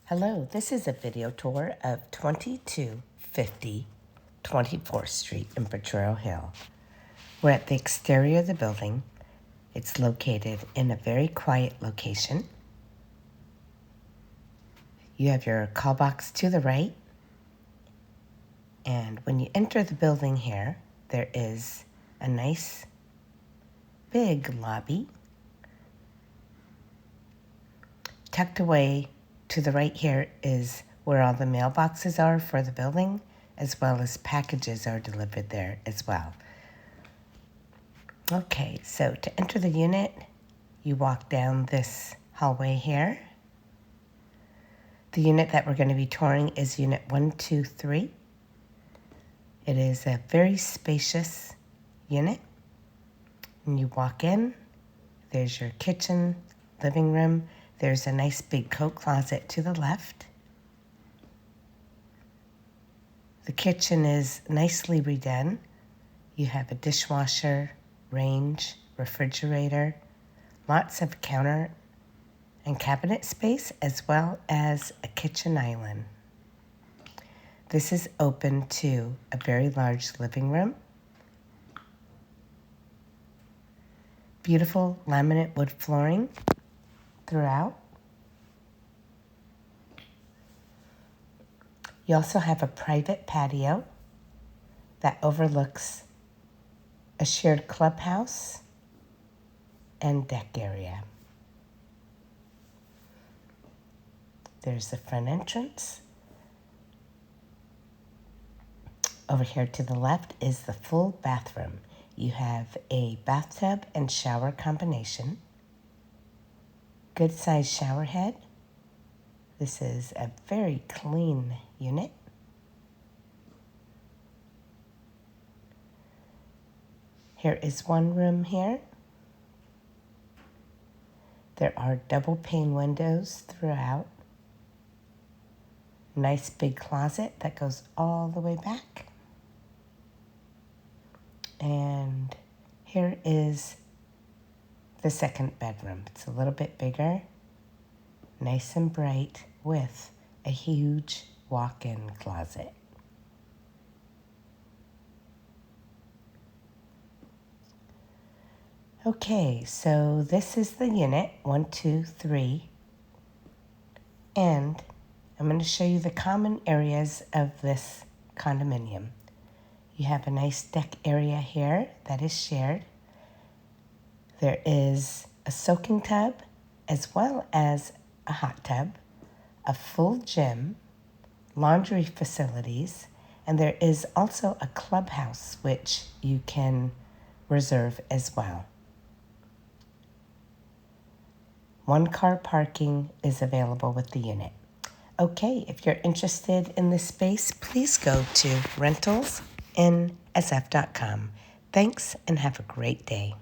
Hello, this is a video tour of 2250 24th Street in Potrero Hill. We're at the exterior of the building. It's located in a very quiet location. You have your call box to the right. And when you enter the building here, there is a nice big lobby. Tucked away to the right here is where all the mailboxes are for the building, as well as packages are delivered there as well. Okay, so to enter the unit, you walk down this hallway here. The unit that we're going to be touring is Unit 123. It is a very spacious unit. When you walk in, there's your kitchen, living room. There's a nice big coat closet to the left. The kitchen is nicely redone. You have a dishwasher, range, refrigerator, lots of counter and cabinet space, as well as a kitchen island. This is open to a very large living room. Beautiful laminate wood flooring throughout. You also have a private patio that overlooks a shared clubhouse and deck area. There's the front entrance. Over here to the left is the full bathroom. You have a bathtub and shower combination. Good sized shower head. This is a very clean unit. Here is one room here. There are double pane windows throughout. Nice big closet that goes all the way back. And here is the second bedroom. It's a little bit bigger, nice and bright, with a huge walk-in closet. Okay, so this is the unit 123, and I'm going to show you the common areas of this condominium. You have a nice deck area here that is shared. There is a soaking tub as well as a hot tub, a full gym, laundry facilities, and there is also a clubhouse which you can reserve as well. One-car parking is available with the unit. Okay, if you're interested in this space, please go to rentalsnsf.com. Thanks and have a great day.